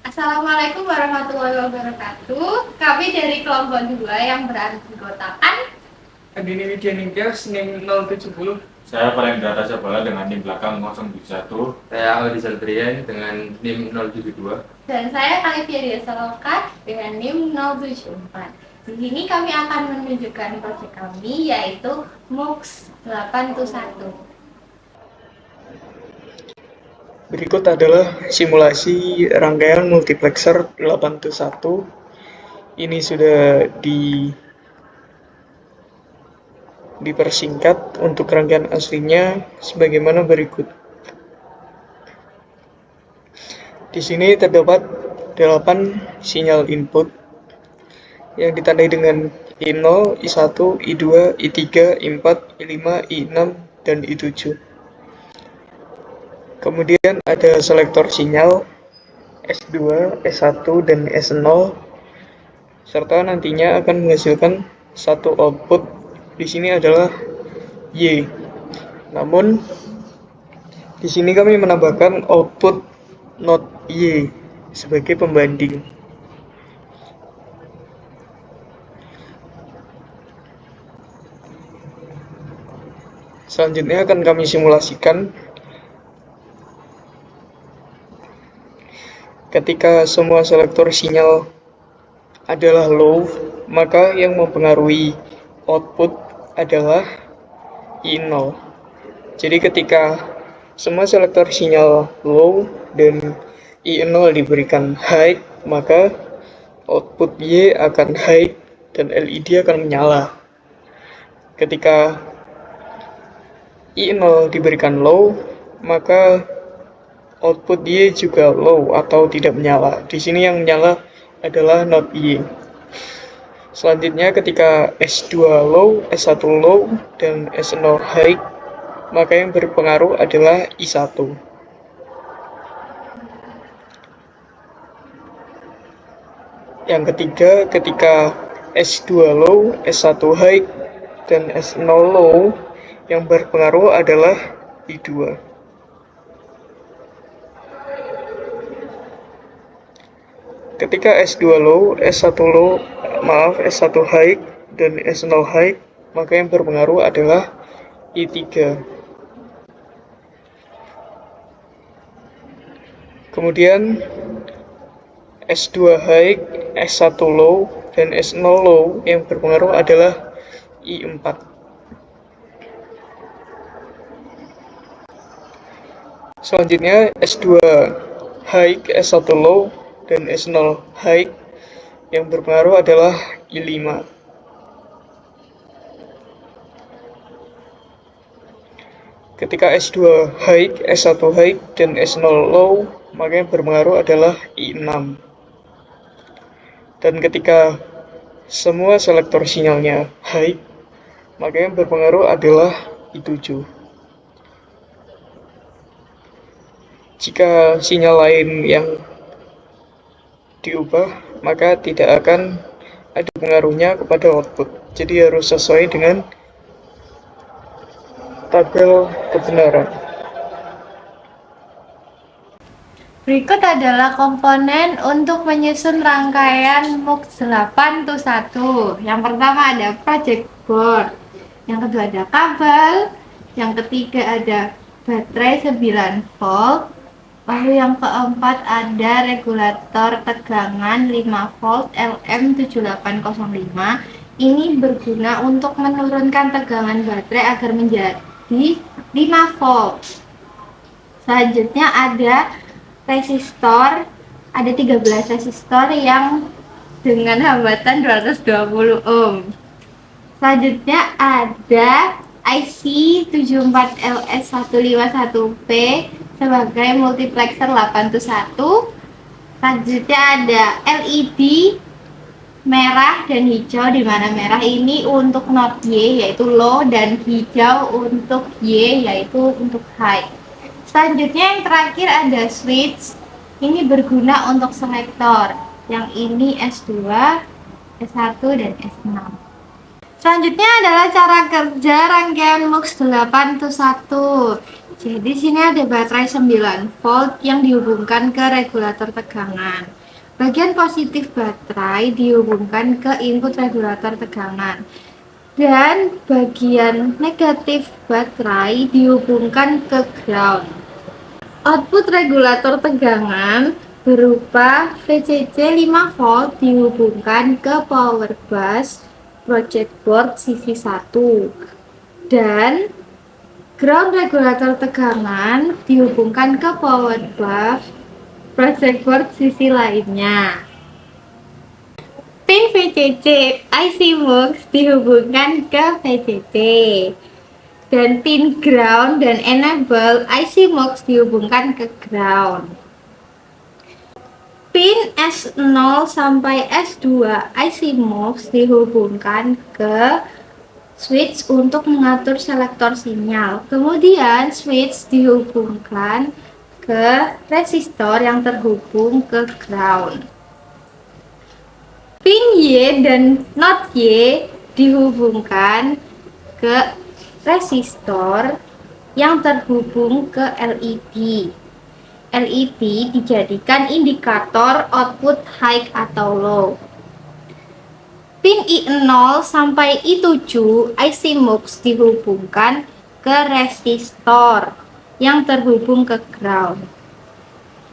Assalamualaikum warahmatullahi wabarakatuh. Kami dari kelompok 2 yang berada di kotakan. Andini Widya Ningtyas, NIM 070. Saya Parendra Sabala dengan NIM belakang 071. Saya Aldi Salbrian dengan NIM 072. Dan saya Kalivia Saloka dengan NIM 074. Di sini kami akan menunjukkan proyek kami yaitu MUX 821. Berikut adalah simulasi rangkaian multiplexer 821. Ini sudah dipersingkat untuk rangkaian aslinya sebagaimana berikut. Di sini terdapat 8 sinyal input yang ditandai dengan I0, I1, I2, I3, I4, I5, I6, dan I7. Kemudian ada selektor sinyal S2, S1, dan S0, serta nantinya akan menghasilkan satu output. Di sini adalah Y. Namun di sini kami menambahkan output not Y sebagai pembanding. Selanjutnya akan kami simulasikan ketika semua selektor sinyal adalah low, maka yang mempengaruhi output adalah I0. Jadi ketika semua selektor sinyal low dan I0 diberikan high, maka output Y akan high dan LED akan menyala. Ketika I0 diberikan low, maka output Y juga low atau tidak menyala. Di sini yang menyala adalah not Y. Selanjutnya ketika S2 low, S1 low, dan S0 high, maka yang berpengaruh adalah I1. Yang ketiga, ketika S2 low, S1 high, dan S0 low, yang berpengaruh adalah I2. Ketika S2 low, S1 high, dan S0 high, maka yang berpengaruh adalah I3. Kemudian S2 high, S1 low, dan S0 low yang berpengaruh adalah I4. Selanjutnya S2 high, S1 low, dan S0 high yang berpengaruh adalah I5. Ketika S2 high, S1 high, dan S0 low, maka yang berpengaruh adalah I6. Dan ketika semua selektor sinyalnya high, maka yang berpengaruh adalah I7. Jika sinyal lain yang diubah, maka tidak akan ada pengaruhnya kepada output. Jadi harus sesuai dengan tabel kebenaran. Berikut adalah komponen untuk menyusun rangkaian MUX 821. Yang pertama ada project board, yang kedua ada kabel, yang ketiga ada baterai 9 volt, lalu yang keempat ada regulator tegangan 5 volt LM7805. Ini berguna untuk menurunkan tegangan baterai agar menjadi 5 volt. Selanjutnya ada resistor, ada 13 resistor yang dengan hambatan 220 ohm. Selanjutnya ada IC 74LS151P sebagai multiplexer 821. Selanjutnya ada LED merah dan hijau, di mana merah ini untuk not Y yaitu low dan hijau untuk Y yaitu untuk high. Selanjutnya yang terakhir ada switch. Ini berguna untuk selektor. Yang ini S2, S1, dan S6. Selanjutnya adalah cara kerja rangkaian MUX 821. Jadi sini ada baterai 9 volt yang dihubungkan ke regulator tegangan. Bagian positif baterai dihubungkan ke input regulator tegangan. Dan bagian negatif baterai dihubungkan ke ground. Output regulator tegangan berupa VCC 5 volt dihubungkan ke power bus project board sisi 1 dan ground regulator tegangan dihubungkan ke power bus project board sisi lainnya. Pin VCC IC MUX dihubungkan ke VCC dan pin ground dan enable IC MUX dihubungkan ke ground. Pin S0 sampai S2 IC MUX dihubungkan ke switch untuk mengatur selektor sinyal. Kemudian switch dihubungkan ke resistor yang terhubung ke ground. Pin Y dan not Y dihubungkan ke resistor yang terhubung ke LED. LED dijadikan indikator output high atau low. Pin I0 sampai I7 IC MUX dihubungkan ke resistor yang terhubung ke ground.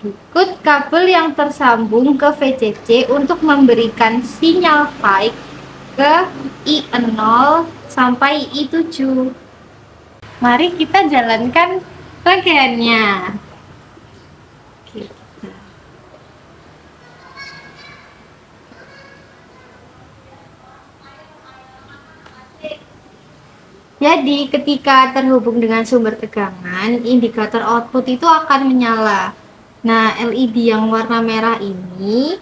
Berikut kabel yang tersambung ke VCC untuk memberikan sinyal high ke I0 sampai I7. Mari kita jalankan rangkaiannya. Jadi ketika terhubung dengan sumber tegangan, indikator output itu akan menyala. Nah, LED yang warna merah ini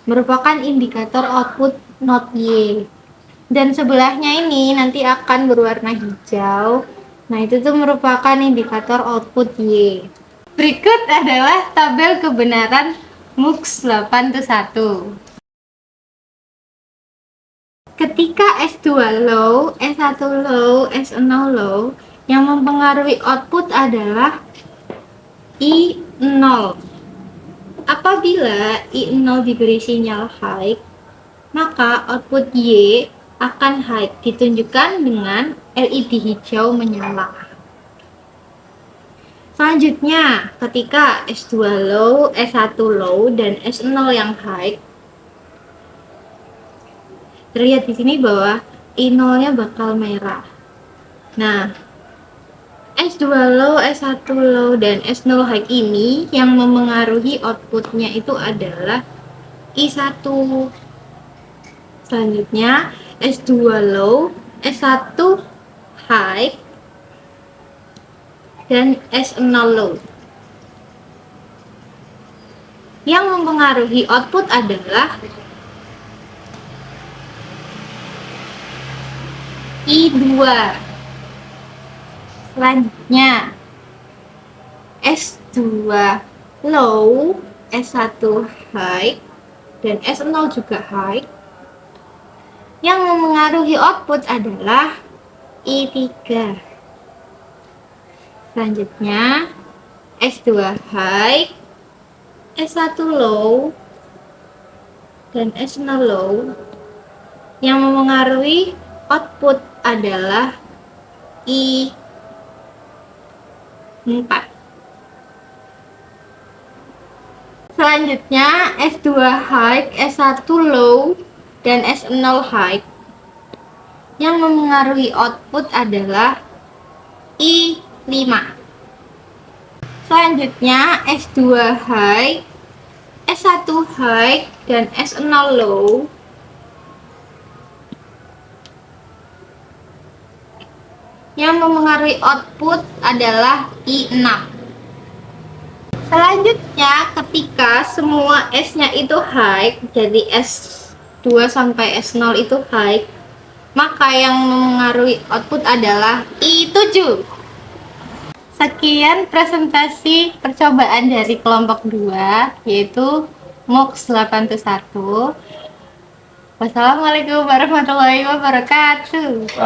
merupakan indikator output not Y. Dan sebelahnya ini nanti akan berwarna hijau. Nah, itu tuh merupakan indikator output Y. Berikut adalah tabel kebenaran MUX 821. Ketika S2 low, S1 low, S0 low, yang mempengaruhi output adalah I0. Apabila I0 diberi sinyal high, maka output Y akan high, ditunjukkan dengan LED hijau menyala. Selanjutnya, ketika S2 low, S1 low, dan S0 yang high, terlihat di sini bahwa I0-nya bakal merah. Nah, S2 low, S1 low, dan S0 high ini yang memengaruhi outputnya itu adalah I1. Selanjutnya, S2 low, S1 high, dan S0 low. Yang mempengaruhi output adalah I2. Selanjutnya S2 low, S1 high, dan S0 juga high. Yang memengaruhi output adalah I3. Selanjutnya S2 high, S1 low, dan S0 low. Yang memengaruhi output adalah I4. Selanjutnya S2 high, S1 low, dan S0 high. Yang memengaruhi output adalah I5. Selanjutnya S2 high, S1 high, dan S0 low. Yang memengaruhi output adalah I6. Selanjutnya, ketika semua S-nya itu high, jadi S2 sampai S0 itu high, maka yang memengaruhi output adalah I7. Sekian presentasi percobaan dari kelompok 2, yaitu MUX 821. Wassalamualaikum warahmatullahi wabarakatuh.